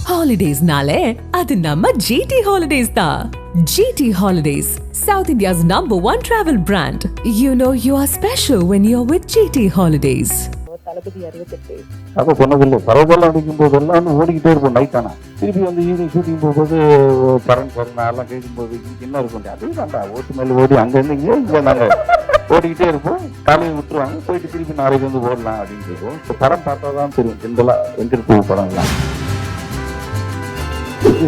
Holidays-nale, adu namma GT Holidays da. GT Holidays, South India's #1 travel brand. You know you are special when you're with GT Holidays. தளபதி 68 அப்போ சொன்னதில்லை பரவலாம் அடிக்கும் போதெல்லாம் ஓடிக்கிட்டே இருப்போம் night ஆனால் திருப்பி வந்து ஈவினிங் ஷூட்டிங் போகும்போது பரன் எல்லாம் கேட்கும்போது என்ன இருக்கும் அதே தாண்டா ஓட்டு மேலே ஓடி அங்கேருந்து இங்கே நாங்கள் ஓடிக்கிட்டே இருப்போம். காலையில் விட்டுருவாங்க, போயிட்டு திருப்பி நாளைக்கு வந்து ஓடலாம் அப்படின்னு இருக்கும். இப்போ படம் பார்த்தா தான் தெரியும் ஜென்ரலாக வெங்கட் படம்லாம்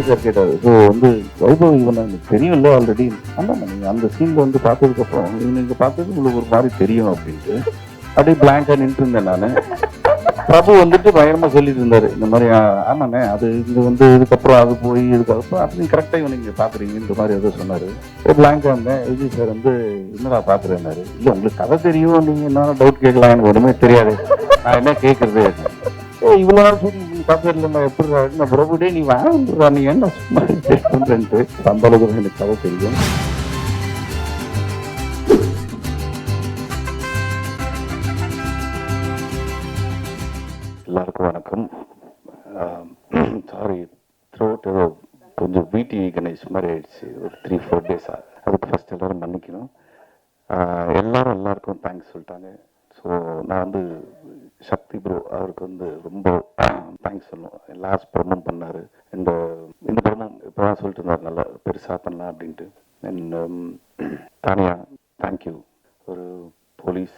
சார் கேட்டார். ஸோ வந்து வைபவ் இவனை எனக்கு தெரியும்ல ஆல்ரெடி. ஆமாம் நீங்கள் அந்த சீனில் வந்து பார்த்ததுக்கப்புறம் இவனுக்கு பார்த்தது உங்களுக்கு ஒரு மாதிரி தெரியும் அப்படின்ட்டு அப்படியே பிளாங்கா நின்று இருந்தேன் நான். பிரபு வந்துட்டு பயங்கரமாக சொல்லிட்டு இருந்தாரு இந்த மாதிரி. ஆமாண்ணே அது இங்கே வந்து இதுக்கப்புறம் அது போய் இதுக்கப்புறம் அப்படி கரெக்டாக இவனை இங்கே பார்க்குறீங்கன்ற மாதிரி ஏதோ சொன்னார். பிளாங்கா இருந்தேன். விஜய் சார் வந்து என்னடா பார்க்குறேன்னாரு. இல்லை உங்களுக்கு கதை தெரியும், நீங்கள் என்ன டவுட் கேட்கலாம், எனக்கு ஒன்றுமே தெரியாது, நான் என்ன கேட்குறது. இவ்வளோ நாள் சொல்லி பார்த்துடல நான் எப்படி நான் பிரபுடே நீ வாங்கிடுறா நீ என்ன சும்மா பண்ணுறேன்ட்டு அந்த அளவுக்கு எனக்கு கதை தெரியும். எல்லாருக்கும் வணக்கம். சாரி த்ரோட் ஏதோ கொஞ்சம் வீட்டி கணேஷ் மாதிரி ஆயிடுச்சு ஒரு 3-4 டேஸாக. அதுக்கு ஃபஸ்ட் எல்லோரும் மன்னிக்கணும். எல்லாருக்கும் தேங்க்ஸ் சொல்லிட்டாங்க. ஸோ நான் வந்து சக்தி ப்ரோ அவருக்கு வந்து ரொம்ப தேங்க்ஸ் சொல்லணும். லாஸ்ட் படமும் பண்ணார், இந்த படமும் இப்போ தான் சொல்லிட்டு இருந்தார் நல்லா பெருசாக பண்ணலாம் அப்படின்ட்டு. அண்ட் தானியா தேங்க்யூ ஒரு போலீஸ்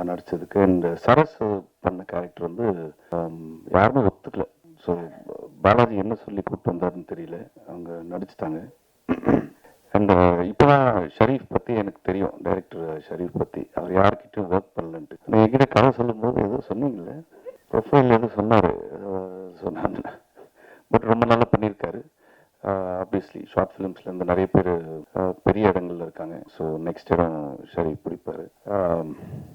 நடித்ததுக்கு. அண்ட் சரஸ் பண்ண கேரக்டர் வந்து யாருமே ஒத்துக்கல. ஸோ பாலாஜி என்ன சொல்லி கூப்பிட்டு வந்தாருன்னு தெரியல, அவங்க நடிச்சிட்டாங்க. அண்ட் இப்போ தான் ஷரீஃப் பற்றி எனக்கு தெரியும், டைரக்டர் ஷரீஃப் பற்றி. அவர் யார்கிட்டையும் ஒர்க் பண்ணலன்ட்டு என்கிட்ட கதை சொல்லும்போது ஏதோ சொன்னீங்களே ப்ரொஃபைல் எதுவும் சொன்னார் சொன்னாங்க. பட் ரொம்ப நல்லா பண்ணியிருக்காரு. ஆப்வியஸ்லி ஷார்ட் ஃபிலிம்ஸ்லேருந்து நிறைய பேர் பெரிய இடங்கள்ல இருக்காங்க. ஸோ நெக்ஸ்ட் இடம் ஷரீஃப் பிடிப்பார்.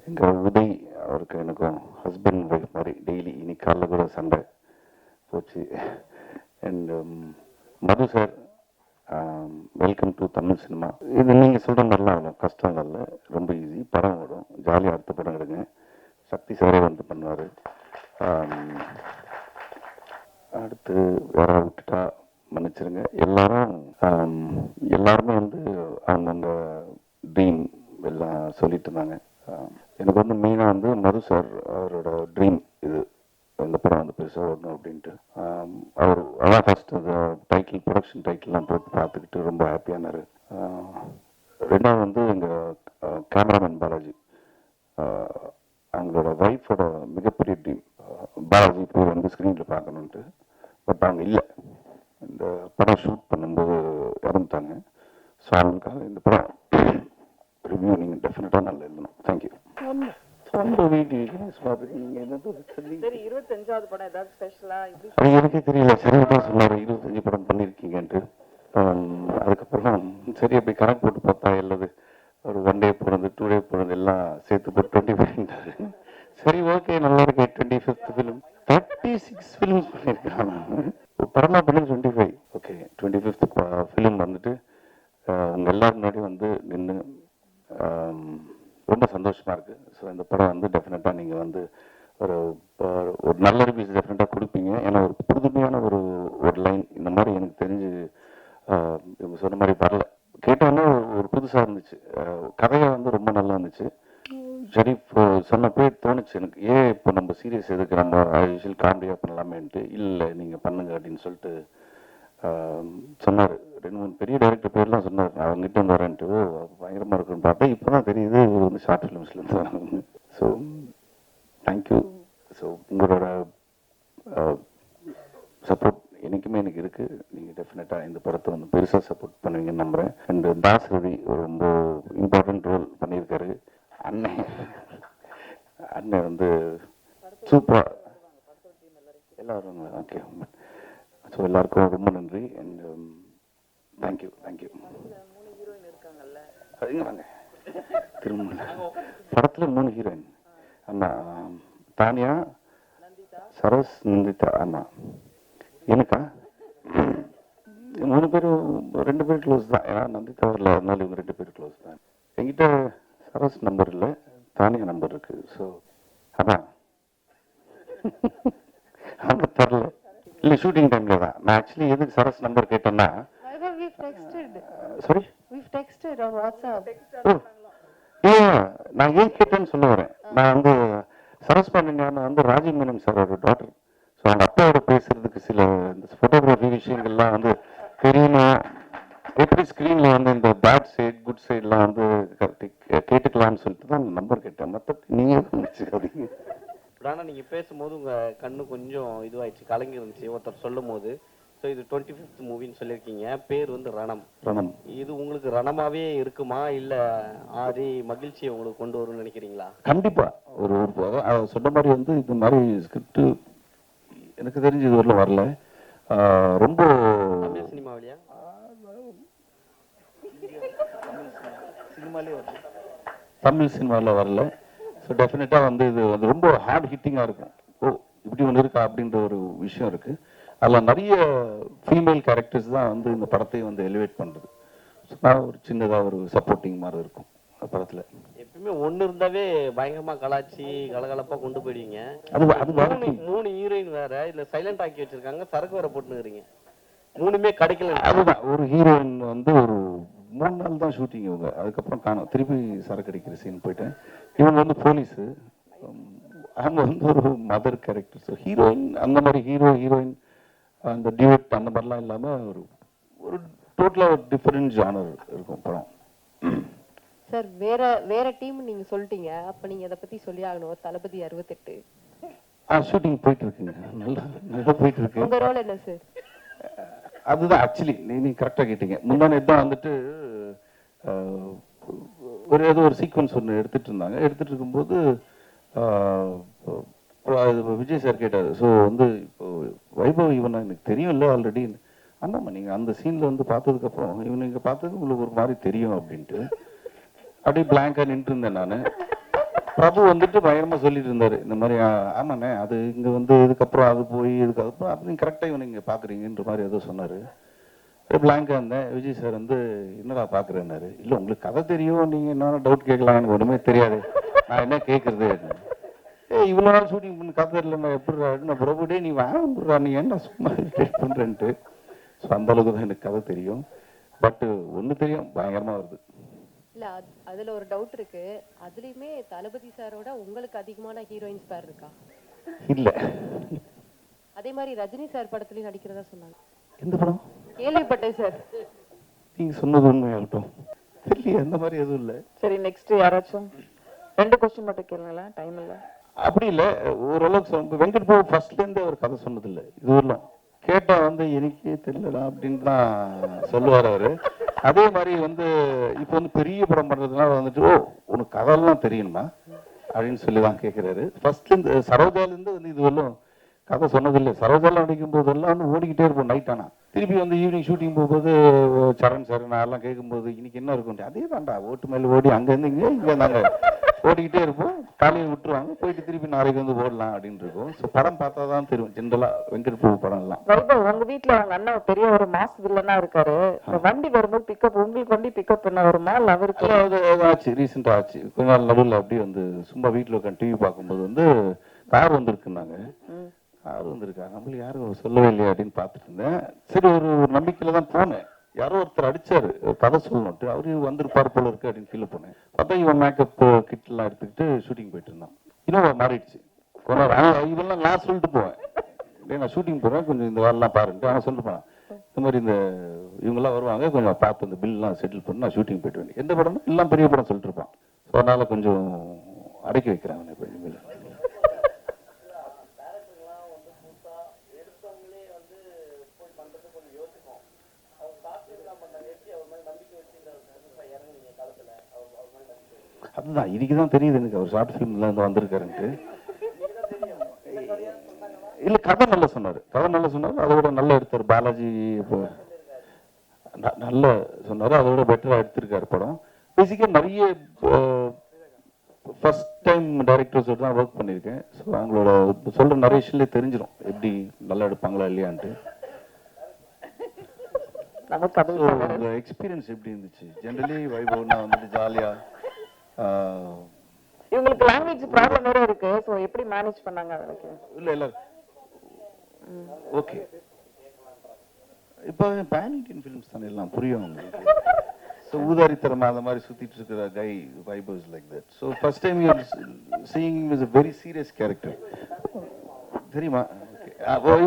எங்கள் உதய் அவருக்கு எனக்கும் ஹஸ்பண்ட் ஒய்ஃப் மாதிரி டெய்லி இன்னைக்கு காலைல கூட சண்டை போச்சு. And Madhu sir welcome to Tamil cinema. இது நீங்கள் சொல்கிற மாதிரிலாம் ஆகணும், கஷ்டம் இல்லை, ரொம்ப ஈஸி. படம் வரும், ஜாலியாக அடுத்த படம் எடுங்க. சக்தி சாரே வந்து பண்ணுவார். அடுத்து யாராவது விட்டுட்டா மன்னிச்சிருங்க. எல்லாருமே வந்து அவங்க ட்ரீம் எல்லாம் சொல்லிட்டு இருந்தாங்க. எனக்கு வந்து மெயினாக வந்து மது சார் அவரோட ட்ரீம் இது இந்த படம் வந்து பெருசாக வரணும் அப்படின்ட்டு. அவர் அதான் ஃபஸ்ட்டு அந்த டைட்டில் ப்ரொடக்ஷன் டைட்டில்லாம் போட்டு பார்த்துக்கிட்டு ரொம்ப ஹாப்பியானார். ரெண்டாவது வந்து எங்கள் கேமராமேன் பாலாஜி, அவங்களோட ஒய்ஃபோட மிகப்பெரிய ட்ரீம் பாலாஜி இப்போ வந்து ஸ்க்ரீனில் பார்க்கணுன்ட்டு. பட் அவங்க இல்லை, இந்த படம் ஷூட் பண்ணும்போது இறந்துட்டாங்க. ஸோ அவங்களுக்காக இந்த படம் ரிவ்யூ நீங்கள் டெஃபினட்டாக நல்லா எழுதணும். தேங்க்யூ. எனக்கே தெரியல, சரியா சொன்னார் 25 படம் பண்ணியிருக்கீங்கன்ட்டு. அதுக்கப்புறம் சரி அப்படி கணக்கு போட்டு பார்த்தா எல்லாது ஒரு 1 டே போனது 2 டே போனது எல்லாம் சேர்த்து போட்டு 25. சரி ஓகே நல்லா இருக்கு. 25th ஃபிலிம் 36 ஃபிலிம்ஸ் பண்ணியிருக்காங்க. படமா பண்ணி 25. ஓகே 25th ஃபிலிம் வந்துட்டு உங்கள் எல்லாரும் முன்னாடி வந்து நின்று ரொம்ப சந்தோஷமாக இருக்குது. ஸோ இந்த படம் வந்து டெஃபினட்டாக நீங்கள் வந்து ஒரு நல்ல ரிவ்யூஸ் டெஃபினட்டாக கொடுப்பீங்க. ஏன்னா ஒரு புதுமையான ஒரு லைன் இந்த மாதிரி எனக்கு தெரிஞ்சு இவங்க சொன்ன மாதிரி வரல. கேட்டோன்னே ஒரு புதுசாக இருந்துச்சு. கதையை வந்து ரொம்ப நல்லா இருந்துச்சு. ஷரீஃப் சொன்னப்பே தோணுச்சு எனக்கு, இப்போ நம்ம சீரியஸ் எதுக்கு, நம்ம யூஷுவல் காமெடியாக பண்ணலாமேன்ட்டு. இல்லை நீங்கள் பண்ணுங்க அப்படின்னு சொல்லிட்டு சொன்னார். 2-3 பெரிய டைரக்டர் பேர்லாம் சொன்னார், நான் அவங்ககிட்ட வந்து வரேன்ட்டு. பயங்கரமாக இருக்குன்னு பார்த்தேன். இப்போ தான் தெரியுது இவர் வந்து ஷார்ட் ஃபிலிம்ஸ்லேருந்து வராங்க. So thank you. ஸோ உங்களோட சப்போர்ட் என்றைக்குமே எனக்கு இருக்குது. நீங்கள் டெஃபினட்டாக இந்த படத்தை வந்து பெருசாக சப்போர்ட் பண்ணுவீங்கன்னு நம்புகிறேன். அண்ட் தாஸ் ரவி ஒரு ரொம்ப இம்பார்ட்டன்ட் ரோல் பண்ணியிருக்காரு. அண்ணன் வந்து சூப்பராக எல்லாரும் ஓகே. ஸோ எல்லாருக்கும் ரொம்ப நன்றி. And thank you. வாங்க திரும்ப படத்தில் 3 ஹீரோயின். ஆமாம், தானியா, சரஸ், நந்திதா. ஆமாம், எனக்கா 3 பேரும் 2 பேர் க்ளோஸ் தான். ஏன்னா நந்திதா வரல, அதனால இவங்க 2 பேர் க்ளோஸ் தான். என்கிட்ட சரஸ் நம்பர் இல்லை, தானியா நம்பர் இருக்குது. ஸோ அதான் அவங்க தரல. இல்லை ஷூட்டிங் டைமில் தான். நான் ஆக்சுவலி எதுக்கு சரஸ் நம்பர் கேட்டேன்னா, we've texted. Sorry, We've texted on WhatsApp. இல்லை நான் ஏன் கேட்டேன்னு சொல்ல வரேன். நான் வந்து சரஸ் பண்ணிங்கன்னா வந்து ராஜீவ் மேனன் சாரோட டாட்டர். ஸோ அவங்க அப்பாவோட பேசுறதுக்கு சில இந்த ஃபோட்டோகிராஃபி விஷயங்கள்லாம் வந்து தெரியணும். எப்படி ஸ்க்ரீனில் வந்து இந்த பேட் சைட் குட் சைட்லாம் வந்து கேட்டுக்கலாம்னு சொல்லிட்டு தான் நம்பர் கேட்டேன். மற்றபடி நீங்கள் வச்சுக்காதீங்க. ஆனால் நீங்கள் பேசும்போது உங்கள் கண்ணு கொஞ்சம் இதுவாகிடுச்சு, கலங்கி இருந்துச்சு ஒருத்தர் சொல்லும் போது. ஸோ இது 25th மூவின்னு சொல்லியிருக்கீங்க. பேர் வந்து ரணம். ரணம் இது உங்களுக்கு ரணமாகவே இருக்குமா, இல்லை ஆதி மகிழ்ச்சியை உங்களுக்கு கொண்டு வரும்னு நினைக்கிறீங்களா? கண்டிப்பாக ஒரு சொன்ன மாதிரி வந்து இந்த மாதிரி ஸ்கிரிப்ட் எனக்கு தெரிஞ்சு இது வரல வரல. ரொம்ப தமிழ் சினிமாவிலையா? சினிமாலே வருது, தமிழ் சினிமாவில் வரல. ஸோ டெஃபினட்டாக வந்து இது வந்து ரொம்ப ஹார்ட் ஹிட்டிங்காக இருக்கும். ஓ இப்படி ஒன்று இருக்கா அப்படின்ற ஒரு விஷயம் இருக்குது. அதில் நிறைய ஃபீமேல் கேரக்டர்ஸ் தான் வந்து இந்த படத்தை வந்து எலிவேட் பண்ணுறது. ஸோ நான் ஒரு சின்னதாக ஒரு சப்போர்ட்டிங் மாதிரி இருக்கும் அந்த படத்தில். எப்பயுமே ஒன்று இருந்தாவே பயங்கரமாக கலாச்சி கலகலப்பாக கொண்டு போயிடுவீங்க. அது மூணு ஹீரோயின் வேற இதில் சைலண்ட் ஆக்கி வச்சிருக்காங்க, சரக்கு வேற போட்டுனுக்கிறீங்க. மூணுமே கிடைக்கல. அதுதான் ஒரு ஹீரோயின் வந்து ஒரு 3 நாள் தான் ஷூட்டிங் இவங்க, அதுக்கப்புறம் காணும். திருப்பி சரக்கு அடிக்கிற சீன் போயிட்டேன். இவங்க வந்து போலீஸு, அவங்க வந்து ஒரு மதர் கேரக்டர். ஸோ ஹீரோயின் அந்த மாதிரி ஹீரோயின் அந்த டியூட் அந்த மாதிரிலாம் இல்லாமல் ஒரு ஒரு டோட்டலாக ஒரு டிஃப்ரெண்ட் ஜானர் இருக்கும் படம். சார் வேற டீம் நீங்க சொல்லிட்டீங்க, அப்ப நீங்க அதை பத்தி சொல்லி ஆகணும். தளபதி 68 ஷூட்டிங் போயிட்டு இருக்குங்க, நல்லா போயிட்டு இருக்கு. உங்க ரோல் என்ன சார்? அதுதான் ஆக்சுவலி நீ கரெக்டாக கேட்டீங்க. முன்னாடி தான் வந்துட்டு ஏதோ ஒரு சீக்வன்ஸ் ஒன்று எடுத்துட்டு இருக்கும்போது விஜய் சார் கேட்டார். ஸோ வந்து இப்போ வைபவ் இவனை எனக்கு தெரியும் இல்லை ஆல்ரெடி. ஆமாம்மா நீங்கள் அந்த சீனில் வந்து பார்த்ததுக்கப்புறம் இவன் நீங்கள் பார்த்தது உங்களுக்கு ஒரு மாதிரி தெரியும் அப்படின்ட்டு அப்படியே பிளாங்காக நின்று இருந்தேன் நான். பிரபு வந்துட்டு பயங்கரமாக சொல்லிட்டு இருந்தார் இந்த மாதிரி. ஆமாண்ணே அது இங்கே வந்து இதுக்கப்புறம் அது போய் இதுக்கப்புறம் அது நீங்கள் கரெக்டாக இவனை இங்கே பார்க்குறீங்கன்ற மாதிரி ஏதோ சொன்னார். பிளாங்காக இருந்தேன். விஜய் சார் வந்து என்னடா பார்க்குறேன்னாரு. இல்லை உங்களுக்கு கதை தெரியும், நீங்கள் என்ன டவுட் கேட்கலாம், எனக்கு ஒன்றுமே தெரியாது, நான் என்ன கேட்குறது. இவ்வளோ நாள் ஷூட்டிங் பண்ணி கதை இல்லை, நான் எப்படி நான் பிரபுடே நீ வாங்கா நீ என்ன சும்மா டேட் பண்ணுறேன்ட்டு. ஸோ அந்த அளவுக்கு தான் எனக்கு கதை தெரியும். பட்டு ஒன்று தெரியும், பயங்கரமாக வருது. இல்ல அதுல ஒரு டவுட் இருக்கு. அதுலயுமே தளபதி சாரோட உங்களுக்கு அதிகமான ஹீரோயின்ஸ் பேர் இருக்கா? இல்லை அதே மாதிரி ரஜினி சார் படத்துலயும் நடிக்கிறதா சொன்னாங்க. எந்த படம்? கேள்விப்பட்டேன் சார். நீங்க சொன்னது உண்மையாகட்டும் தெரியல, அந்த மாதிரி எதுவும் இல்லை. சரி நெக்ஸ்ட் யாராச்சும் 2 கொஸ்டின் மட்டும் கேளுங்களேன், டைம் இல்லை. அப்படி இல்லை, ஓரளவுக்கு வெங்கட் பிரபு ஃபர்ஸ்ட்லேருந்து அவர் கதை சொன்னதில்லை. இது வரலாம் கேட்டா வந்து எனக்கே தெரியலடா அப்படின்னு தான் சொல்லுவார் அவரு. அதே மாதிரி வந்து இப்போ வந்து பெரிய படம் பண்றதுனால வந்துட்டு ஓ உனக்கு கதையெல்லாம் தெரியுமா அப்படின்னு சொல்லி தான் கேட்குறாரு. ஃபர்ஸ்ட்லேருந்து சரோஜாலேருந்து வந்து இது வரலாம் கதை சொன்னதில்லை. சரோஜாலாம் நடிக்கும் போதெல்லாம் வந்து ஓடிக்கிட்டே இருப்போம். நைட் ஆனால் திருப்பி வந்து ஈவினிங் ஷூட்டிங் போகும்போது சரண் சார் நான் எல்லாம் கேட்கும்போது இன்னைக்கு என்ன இருக்கும், அதே தான்டா ஓட்டு மேலே ஓடி அங்கேருந்து இங்கே நாங்கள் ஓடிக்கிட்டே இருப்போம். காலையில் விட்டுருவாங்க, போயிட்டு திருப்பி நாளைக்கு வந்து ஓடலாம் அப்படின்னு இருக்கும். ஸோ படம் பார்த்தா தான் தெரியும் ஜென்ரலாக வெங்கட் பிரபு படம் எல்லாம். உங்க வீட்டுல அவங்க அண்ணன் பெரிய ஒரு மாஸ் வில்லனா இருக்காரு. வண்டி வரும்போது பிக்கப் உங்களுக்கு வண்டி பிக்கப் பண்ண வருமா இல்லை அவருக்கு? ஆச்சு, ரீசெண்டாக ஆச்சு. கொஞ்ச நாள் நடுவில் அப்படியே வந்து சும்மா வீட்டில் உட்காந்து டிவி பார்க்கும்போது வந்து கார் வந்திருக்குன்னாங்க. கார் வந்திருக்கா நம்மளுக்கு யாரும் சொல்லவே இல்லையா அப்படின்னு பார்த்துட்டு இருந்தேன். சரி ஒரு நம்பிக்கையில் தான் போனேன். யாரோ ஒருத்தர் அடிச்சாரு கதை சொல்லணும்ட்டு, அவரு வந்திருப்பார் போல இருக்கு அப்படின்னு ஃபீல் பண்ணேன். பார்த்தா இவன் மேக்கப் கிட்லாம் எடுத்துக்கிட்டு ஷூட்டிங் போயிட்டு இருந்தான். இன்னும் மாறிடுச்சு. இதெல்லாம் நான் சொல்லிட்டு போவேன், நான் ஷூட்டிங் போறேன் கொஞ்சம் இந்த வேலைலாம் பாருன்ட்டு அவன் சொல்லிட்டு போனான். இந்த மாதிரி இந்த இவங்கெல்லாம் வருவாங்க கொஞ்சம் பார்த்து இந்த பில்லாம் செட்டில் பண்ணி நான் ஷூட்டிங் போயிட்டு வேண்டிய எந்த படம் எல்லாம் பெரிய படம் சொல்லிட்டு இருப்பான். ஸோ அதனால கொஞ்சம் அடக்கி வைக்கிறாங்க இப்போ இனிமேல். அதுதான் இன்னைக்குதான் தெரியுது எனக்கு அவர் ஷார்ட் ஃபிலிம்ல இருந்து வந்திருக்காருன்ட்டு. இல்ல கதை நல்லா சொன்னாரு, அதோட நல்லா எடுத்தாரு. பாலாஜி இப்போ நல்லா சொன்னாரு, அதோட பெட்டரா எடுத்திருக்காரு படம். பேசிக்கா நிறைய ஃபர்ஸ்ட் டைம் டைரக்டர்ஸோட தான் ஒர்க் பண்ணியிருக்கேன். ஸோ அவங்களோட சொல்ற நிறைய விஷயங்களே தெரிஞ்சிடும் எப்படி நல்லா எடுப்பாங்களா இல்லையான்ட்டு. எக்ஸ்பீரியன்ஸ் எப்படி இருந்துச்சு? ஜெனரலி வைபவ்னா வந்துட்டு ஜாலியா. இவங்களுக்கு லாங்குவேஜ் ப்ராப்ளம் வேற இருக்கு. சோ எப்படி மேனேஜ் பண்ணாங்க? அதுக்கு இல்ல ஓகே. இப்போ பேன் இண்டியன் ஃபிலிம்ஸ் தானே எல்லாம் புரியும் உங்களுக்கு. ஸோ ஊதாரித்தரமா அந்த மாதிரி சுத்திட்டு இருக்கிற கை vibes like that. So first time you seeing is a very serious character. தெரியுமா?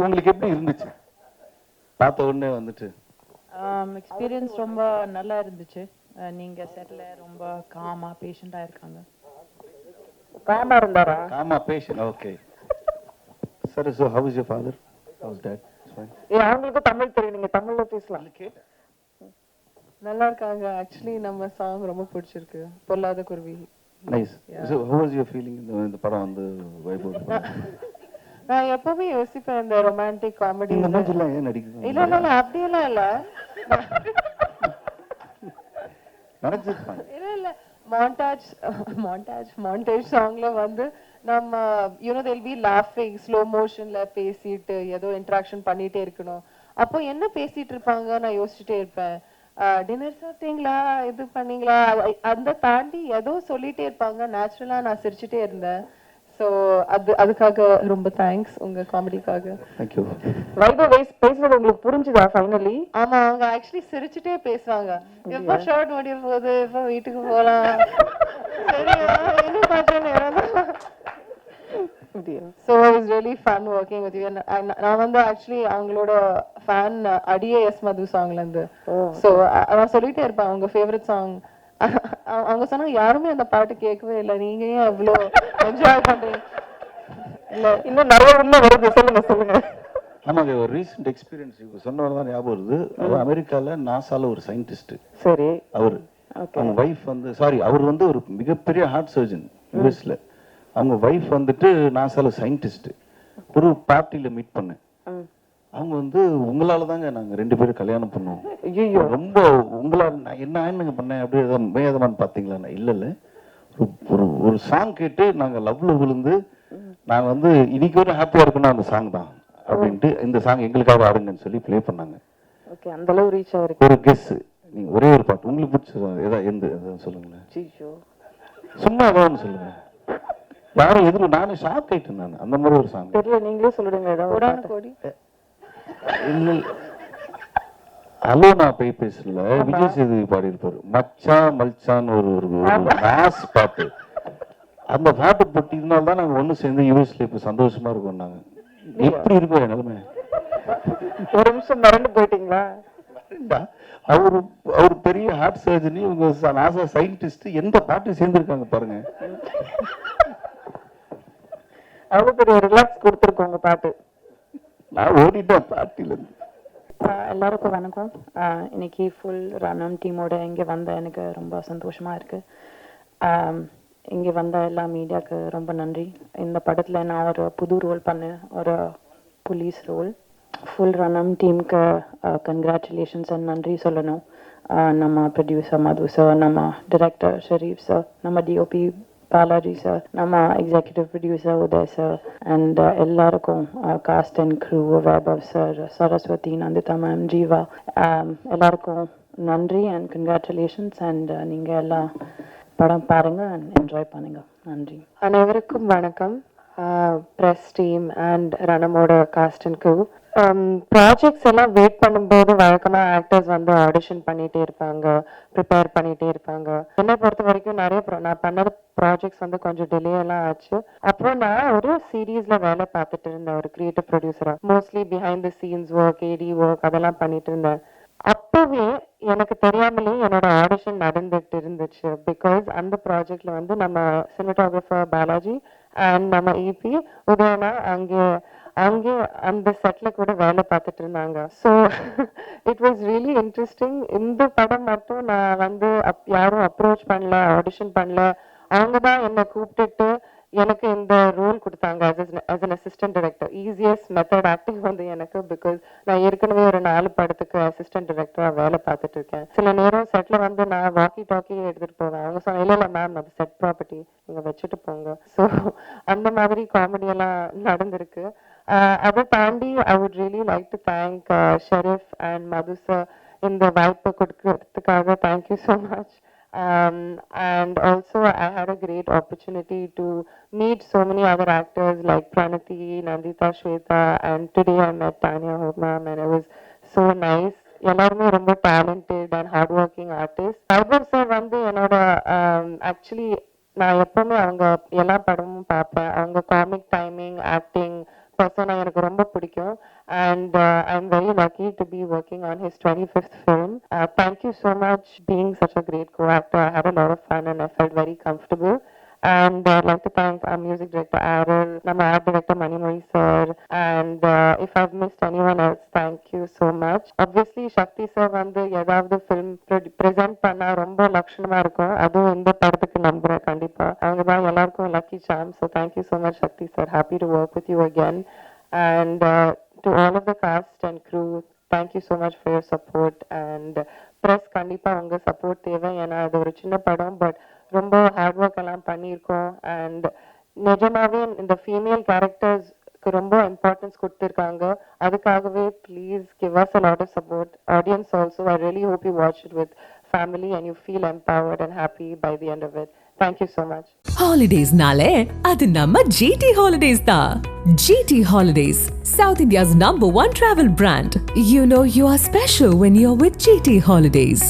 உங்களுக்கு எப்படி இருந்துச்சு பார்த்த உடனே வந்துட்டு? எக்ஸ்பீரியன்ஸ் ரொம்ப நல்லா இருந்துச்சு. நீங்க செட்ல ரொம்ப காமா பேஷண்டா இருக்காங்க. காமா இருந்தாரா? Coma patient. Okay sir. So how is your father? How is dad? அவங்களுக்கு தமிழ் தெரியும், நீங்க தமிழ்ல பேசலாம். நல்லா இருக்காங்க. ஆக்சுவலி நம்ம சாங் ரொம்ப பிடிச்சிருக்கு, பொல்லாத குருவி. Nice. So how was your feeling இந்த படம் வந்து வைபவ்? நான் எப்பவுமே யோசிப்பேன் இந்த ரொமான்டிக் காமெடி. இந்த மாதிரிலாம் ஏன் நடிக்குது? இல்ல இல்ல இல்ல அப்படியெல்லாம் இல்ல. நினைச்சிருப்பாங்க. இல்ல இல்ல மாண்டாஜ் சாங்ல வந்து நம்ம they'll be laughing ஸ்லோ மோஷன்ல பேசிட்டு ஏதோ இன்டராக்ஷன் பண்ணிட்டே இருக்கணும். அப்போ என்ன பேசிட்டு இருப்பாங்க நான் யோசிச்சுட்டே இருப்பேன். டின்னர் சாப்பிட்டீங்களா, இது பண்ணீங்களா, அந்த தாண்டி ஏதோ சொல்லிட்டே இருப்பாங்க. நேச்சுரலா நான் சிரிச்சுட்டே இருந்தேன். ஸோ அதுக்காக ரொம்ப தேங்க்ஸ் உங்க காமெடிக்காக. தேங்க்யூ. வைபவ் பேசுறது உங்களுக்கு புரிஞ்சுதா ஃபைனலி? ஆமா, அவங்க ஆக்சுவலி சிரிச்சுட்டே பேசுவாங்க. எப்போ ஷர்ட் முடிய போகுது, எப்போ வீட்டுக்கு போகலாம், சரியா என்ன பண்றேன்னு. So it was really fun working with you. நான் வந்து ஆக்சுவலி அவங்களோட ஃபேன் அடியே எஸ் மது சாங்ல இருந்து. ஸோ நான் சொல்லிட்டே இருப்பேன் அவங்க ஃபேவரட் சாங். அவங்க சொன்னாங்க யாருமே அந்த பாட்டு கேட்கவே இல்லை, நீங்க ஏன் அவ்வளோ என்ஜாய் பண்றீங்க? இல்ல இன்னும் நிறைய உள்ள வருது, சொல்லுங்க. ஆமாங்க, ஒரு ரீசெண்ட் எக்ஸ்பீரியன்ஸ் இப்போ சொன்னதான் ஞாபகம் வருது. அவர் அமெரிக்கால நாசால ஒரு சயின்டிஸ்ட். சரி. அவங்க வைஃப் வந்து அவர் வந்து ஒரு மிகப்பெரிய ஹார்ட் சர்ஜன் யூஎஸ்ல. அவங்க வைஃப் வந்துட்டு நாசால சயின்டிஸ்ட். ஒரு பார்ட்டியில மீட் பண்ணேன். அவங்க வந்து உங்களால தாங்க நாங்க 2 பேரும் கல்யாணம் பண்ணோம். ரொம்ப உங்களால என்ன ஆயினுங்க பண்ணேன் அப்படி மேதமான்னு பாத்தீங்களா? இல்ல ஒரு சாங் கேட்டு நாங்க லவ்ல விழுந்து நாங்க வந்து இன்னைக்கு ஒரு ஹாப்பியா இருக்குன்னா அந்த சாங் தான் அப்படின்ட்டு இந்த சாங் எங்களுக்காக ஆடுங்கன்னு சொல்லி ப்ளே பண்ணாங்க. ஓகே, அந்த அளவு ரீச் ஆயிருக்கு. ஒரு கெஸ், நீங்க ஒரே ஒரு பாட்டு உங்களுக்கு பிடிச்சது எந்த சொல்லுங்களேன். சும்மா ஏதாவது சொல்லுங்க. யாரும் எதிரும் நானும் ஷாக் ஆயிட்டேன். நான் அந்த மாதிரி ஒரு சாங் தெரியல, நீங்களே சொல்லிடுங்க. ஏதாவது அலோனா போய் பேசல விஜய் சேதுபதி பாடி இருப்பாரு மச்சான் மல்சான் ஒரு மாஸ் பாட்டு. அந்த பாட்டு போட்டினால தான் நாங்க ஒண்ணு சேர்ந்து யூஎஸ்ல இப்ப சந்தோஷமா இருக்கோம். நாங்க எப்படி இருக்கோம் நிலைமை? ஒரு நிமிஷம் மறந்து போயிட்டீங்களா? அவரு பெரிய ஹார்ட் சர்ஜரி, இவங்க நாசா சயின்டிஸ்ட், எந்த பாட்டு சேர்ந்திருக்காங்க பாருங்க. அவ்வளவு பெரிய ரிலாக்ஸ் கொடுத்துருக்கோங்க பாட்டு. நான் ஓடிட்டேன் பாட்டில இருந்து. எல்லாருக்கும் வணக்கம். இன்னைக்கு ஃபுல் ரணம் டீமோட இங்கே வந்த எனக்கு ரொம்ப சந்தோஷமா இருக்கு. இங்கே வந்த எல்லா மீடியாவுக்கு ரொம்ப நன்றி. இந்த படத்தில் நான் ஒரு புது ரோல் பண்ணேன், ஒரு போலீஸ் ரோல். ஃபுல் ரணம் டீமுக்கு கங்க்ராச்சுலேஷன்ஸ் அண்ட் நன்றி சொல்லணும். நம்ம ப்ரொடியூசர் மது சார், நம்ம டைரக்டர் ஷரீஃப் சார், நம்ம டிஓபி பாலாஜி சார், நம்ம executive producer Uday sir and எல்லாருக்கும் cast and crew, Vaibhav sir, Saraswathi, Nandita ma'am, Jiiva, எல்லாருக்கும் நன்றி அண்ட் கங்க்ராச்சுலேஷன்ஸ். அண்ட் நீங்கள் எல்லாம் படம் பாருங்க அண்ட் என்ஜாய் பண்ணுங்க. நன்றி. அனைவருக்கும் வணக்கம். ப்ரெஸ் டீம் அண்ட் ரணமோட காஸ்ட் அண்ட் க்ரூ. ப்ராஜெக்ட்ஸ் எல்லாம் வெயிட் பண்ணும்போது வழக்கமாக ஆக்டர்ஸ் வந்து ஆடிஷன் பண்ணிகிட்டே இருப்பாங்க, ப்ரிப்பேர் பண்ணிகிட்டே இருப்பாங்க. என்னை பொறுத்த வரைக்கும் நான் பண்ண ப்ராஜெக்ட்ஸ் வந்து கொஞ்சம் டிலே எல்லாம் ஆச்சு. அப்புறம் நான் ஒரு சீரீஸில் வேலை பார்த்துட்டு இருந்தேன், ஒரு கிரியேட்டிவ் ப்ரொடியூசராக. Mostly behind the scenes work, AD work அதெல்லாம் பண்ணிட்டு இருந்தேன். அப்பவே எனக்கு தெரியாமலே என்னோட ஆடிஷன் நடந்துட்டு இருந்துச்சு. பிகாஸ் அந்த ப்ராஜெக்ட்ல வந்து நம்ம சினிமாட்டோகிராஃபர் பாலாஜி அண்ட் நம்ம இபி உதயனா அங்கே அந்த செட்ல கூட வேலை பார்த்துட்டு இருந்தாங்க. So it was really interesting. இந்த படம் மட்டும் நான் வந்து யாரும் அப்ரோச் பண்ணல, ஆடிஷன் பண்ணல. அவங்க தான் என்னை கூப்பிட்டுட்டு எனக்கு இந்த ரோல் கொடுத்தாங்க as an assistant director. Easiest method acting வந்து எனக்கு. பிகாஸ் நான் ஏற்கனவே ஒரு 4 படத்துக்கு அசிஸ்டன்ட் டைரக்டரா வேலை பார்த்துட்டு இருக்கேன். சில நேரம் செட்ல வந்து நான் வாக்கி டாக்கி எடுத்துட்டு போவேன். அவங்க சொன்ன இல்லை மேம் அது செட் ப்ராப்பர்ட்டி, நீங்க வச்சுட்டு போங்க. ஸோ அந்த மாதிரி காமெடி எல்லாம் நடந்திருக்கு. அதை தாண்டி I would really like to thank Sharif and Madhu sir இந்த வாய்ப்பை கொடுக்கறதுக்காக. Thank you so much. And also I had a great opportunity to meet so many other actors like Pranati, Nandita, Shweta, and today I met Tanya Hobam, and it was so nice. எல்லாருமே ரொம்ப talented and hard working artist. Vaibhav sir வந்து என்னோட actually நான் எப்பவுமே அவங்க எல்லா படமும் பார்ப்பேன். அவங்க காமிக் டைமிங் ஆக்டிங் பர்சனா எனக்கு ரொம்ப பிடிக்கும். And I'm very lucky to be working on his 25th film. Thank you so much being such a great co-actor. I had a lot of fun and I felt very comfortable. And I'd like to thank our music director Aaron, our art director Manimari sir, and if I've missed anyone else, thank you so much. Obviously Shakti sir வந்து ஏதாவது film present பண்ணா ரொம்ப லட்சணமா இருக்கும். அதுவும் இந்த படத்துக்கு நம்புறேன் கண்டிப்பா. அவங்க தான் எல்லாருக்கும் lucky charm. So thank you so much Shakti sir. Happy to work with you again. And to all of the cast and crew, thank you so much for your support. And press கண்டிப்பா உங்க support தேவை. ஏன்னா அது ஒரு சின்ன படம், but ரொம்ப hard work எல்லாம் பண்ணியிருக்கோம். அண்ட் நிஜமாவே இந்த ஃபீமேல் கேரக்டர்ஸ்க்கு ரொம்ப இம்பார்ட்டன்ஸ் கொடுத்துருக்காங்க. அதுக்காகவே please give us a lot of support. Audience also, I really hope you watch it with family and you feel empowered and happy by the end of it. Thank you so much. Holidays nale adu namma GT Holidays da. GT Holidays, South India's #1 travel brand. You know you are special when you're with GT Holidays.